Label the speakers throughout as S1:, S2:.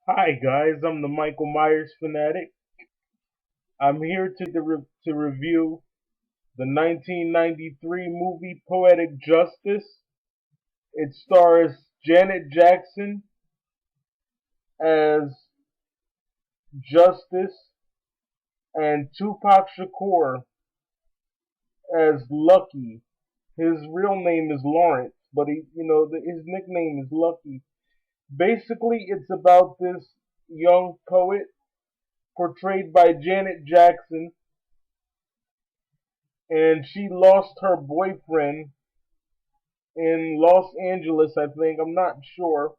S1: Hi guys, I'm the Michael Myers fanatic. I'm here to review the 1993 movie Poetic Justice. It stars Janet Jackson as Justice and Tupac Shakur as Lucky. His real name is Lawrence, but his nickname is Lucky. Basically, it's about this young poet portrayed by Janet Jackson, and she lost her boyfriend in Los Angeles, I think. I'm not sure.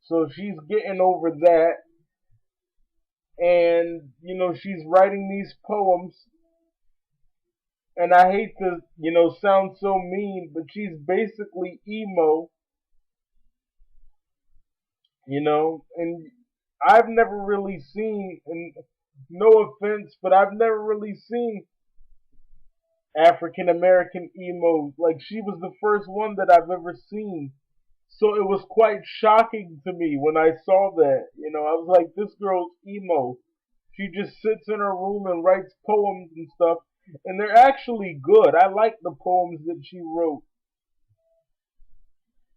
S1: So she's getting over that. And, she's writing these poems. And I hate to, sound so mean, but she's basically emo, and I've never really seen, and no offense, but I've never really seen African American emos. Like, she was the first one that I've ever seen. So it was quite shocking to me when I saw that. I was like, this girl's emo. She just sits in her room and writes poems and stuff. And they're actually good. I like the poems that she wrote.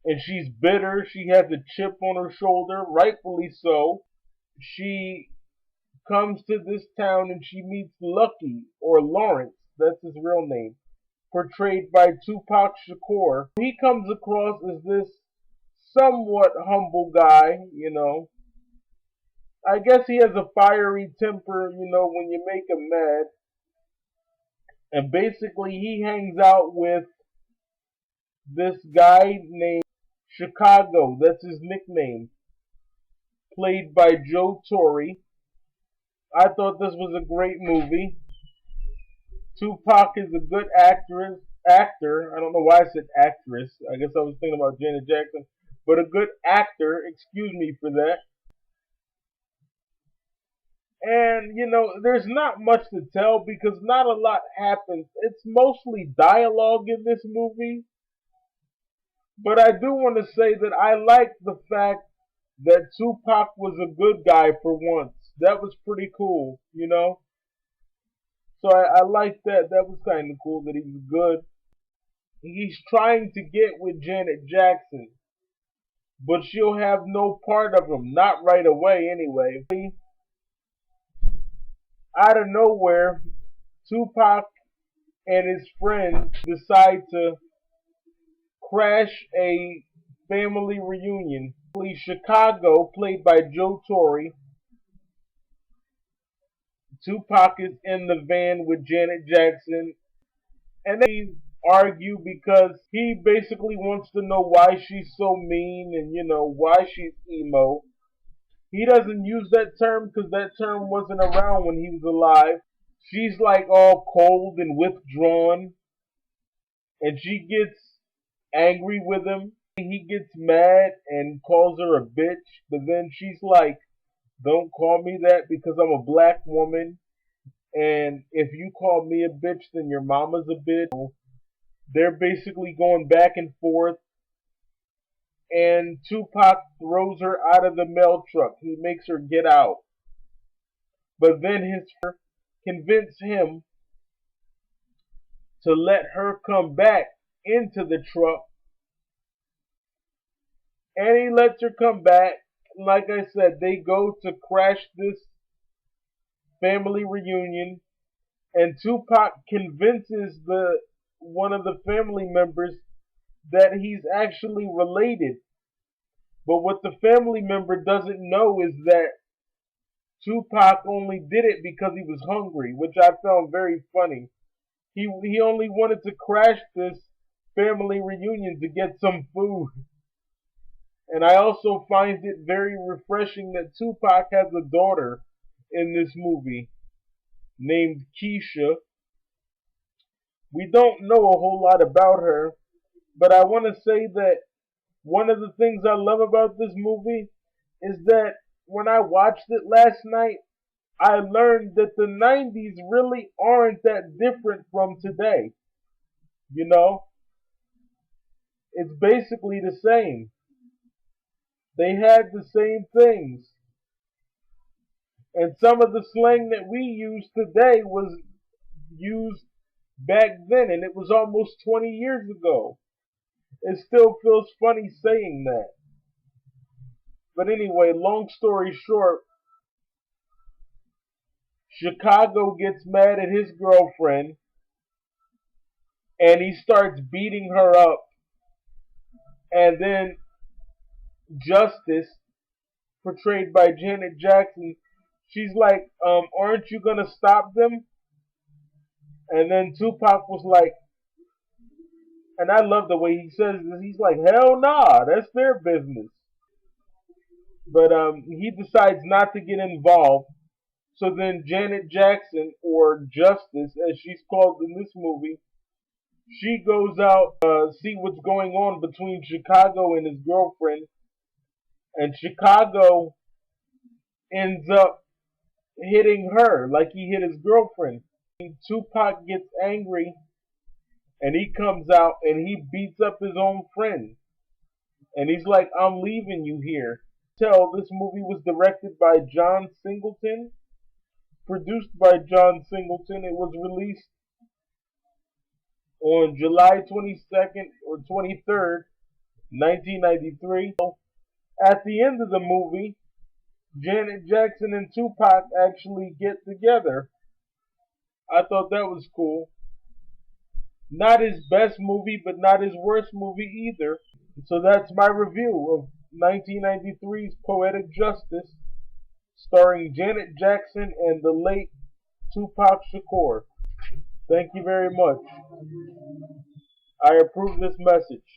S1: And she's bitter. She has a chip on her shoulder, rightfully so. She comes to this town and she meets Lucky, or Lawrence. That's his real name. Portrayed by Tupac Shakur. He comes across as this somewhat humble guy. I guess he has a fiery temper, when you make him mad. And basically, he hangs out with this guy named Chicago. That's his nickname. Played by Torry. I thought this was a great movie. Tupac is a good actor. I don't know why I said actress. I guess I was thinking about Janet Jackson. But a good actor. Excuse me for that. And, there's not much to tell because not a lot happens. It's mostly dialogue in this movie. But I do want to say that I like the fact that Tupac was a good guy for once. That was pretty cool. So I like that. That was kind of cool that he was good. He's trying to get with Janet Jackson, but she'll have no part of him. Not right away, anyway. Out of nowhere, Tupac and his friends decide to crash a family reunion. Chicago, played by Torry. Tupac is in the van with Janet Jackson, and they argue because he basically wants to know why she's so mean and why she's emo. He doesn't use that term because that term wasn't around when he was alive. She's like all cold and withdrawn, and she gets angry with him. He gets mad and calls her a bitch, but then she's like, don't call me that because I'm a black woman. And if you call me a bitch, then your mama's a bitch. They're basically going back and forth. And Tupac throws her out of the mail truck. He makes her get out. But then his friend convinces him to let her come back into the truck. And he lets her come back. Like I said, they go to crash this family reunion. And Tupac convinces the one of the family members that he's actually related. But what the family member doesn't know is that Tupac only did it because he was hungry, which I found very funny. He only wanted to crash this family reunion to get some food. And I also find it very refreshing that Tupac has a daughter in this movie named Keisha. We don't know a whole lot about her, but I want to say that one of the things I love about this movie is that when I watched it last night, I learned that the 90s really aren't that different from today. You know, it's basically the same. They had the same things. And some of the slang that we use today was used back then, and it was almost 20 years ago. It still feels funny saying that. But anyway, long story short, Chicago gets mad at his girlfriend and he starts beating her up. And then Justice, portrayed by Janet Jackson, she's like, aren't you gonna stop them? And then Tupac was like, and I love the way he says this, he's like, hell nah, that's their business. But he decides not to get involved. So then Janet Jackson, or Justice as she's called in this movie, she goes out see what's going on between Chicago and his girlfriend. And Chicago ends up hitting her like he hit his girlfriend. Tupac gets angry and he comes out and he beats up his own friend. And he's like, I'm leaving you here. This movie was directed by John Singleton, produced by John Singleton. It was released on July 22nd or 23rd, 1993. At the end of the movie, Janet Jackson and Tupac actually get together. I thought that was cool. Not his best movie, but not his worst movie either. So that's my review of 1993's Poetic Justice, starring Janet Jackson and the late Tupac Shakur. Thank you very much. I approve this message.